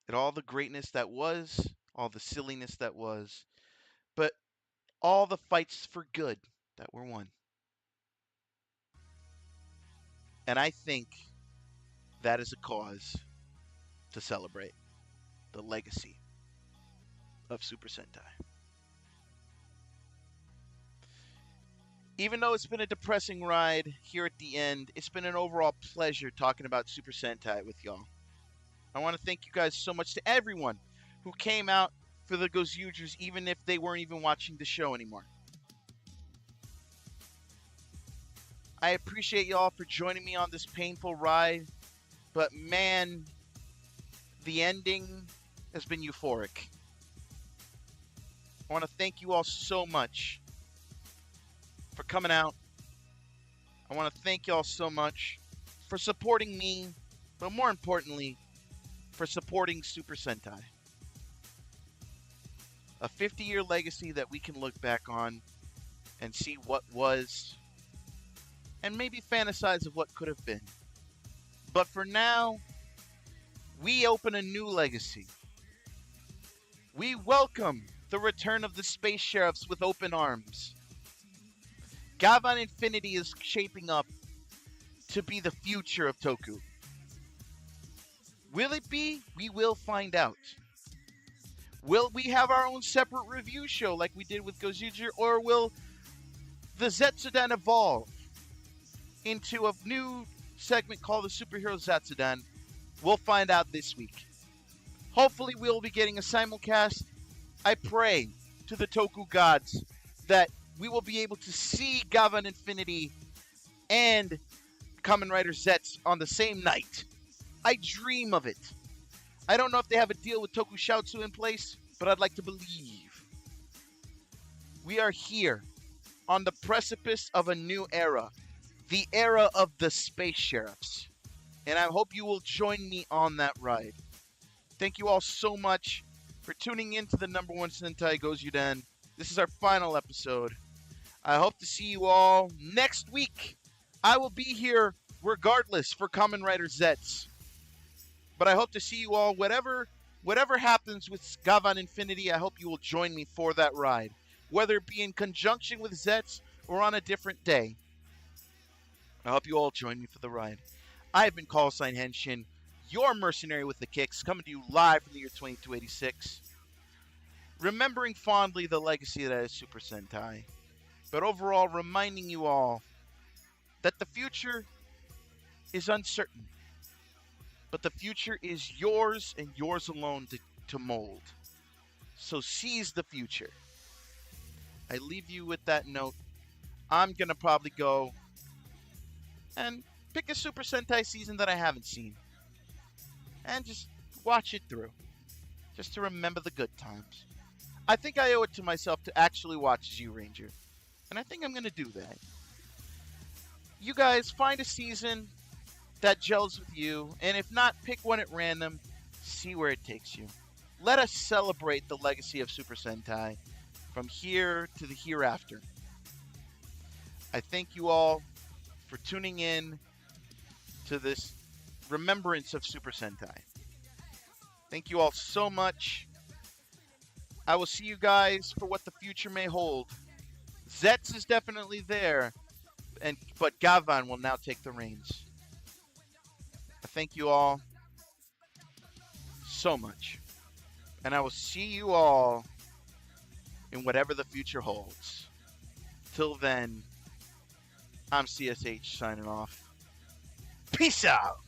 at all the greatness that was, all the silliness that was, but all the fights for good that were won. And I think that is a cause to celebrate the legacy of Super Sentai. Even though it's been a depressing ride here at the end, it's been an overall pleasure talking about Super Sentai with y'all. I want to thank you guys so much to everyone who came out for the Gozyu-dans, even if they weren't even watching the show anymore. I appreciate y'all for joining me on this painful ride, but man, the ending has been euphoric. I want to thank you all so much for coming out. I want to thank y'all so much for supporting me, but more importantly, for supporting Super Sentai. A 50-year legacy that we can look back on and see what was, and maybe fantasize of what could have been. But for now, we open a new legacy. We welcome the return of the Space Sheriffs with open arms. Gavan Infinity is shaping up to be the future of Toku. Will it be? We will find out. Will we have our own separate review show like we did with Gozyu-dan, or will the Zetsudan evolve into a new segment called the Superhero Zetsudan? We'll find out this week. Hopefully we'll be getting a simulcast. I pray to the Toku gods that we will be able to see Gavan Infinity and Kamen Rider Zets on the same night. I dream of it. I don't know if they have a deal with Tokusatsu in place, but I'd like to believe. We are here on the precipice of a new era. The era of the Space Sheriffs. And I hope you will join me on that ride. Thank you all so much for tuning in to the #1 Sentai Gozyu-dan. This is our final episode. I hope to see you all next week. I will be here regardless for Kamen Rider Zets. But I hope to see you all, whatever happens with Gavan Infinity, I hope you will join me for that ride. Whether it be in conjunction with Zets or on a different day. I hope you all join me for the ride. I have been Callsign Henshin, your mercenary with the kicks, coming to you live from the year 2286. Remembering fondly the legacy that is Super Sentai. But overall, reminding you all that the future is uncertain. But the future is yours and yours alone to mold. So seize the future. I leave you with that note. I'm going to probably go and pick a Super Sentai season that I haven't seen. And just watch it through. Just to remember the good times. I think I owe it to myself to actually watch Zyuranger. And I think I'm going to do that. You guys find a season that gels with you, and if not, pick one at random, see where it takes you. Let us celebrate the legacy of Super Sentai from here to the hereafter. I thank you all for tuning in to this remembrance of Super Sentai. Thank you all so much. I will see you guys for what the future may hold. Zetz is definitely there, but Gavan will now take the reins. I thank you all so much. And I will see you all in whatever the future holds. Till then, I'm CSH signing off. Peace out.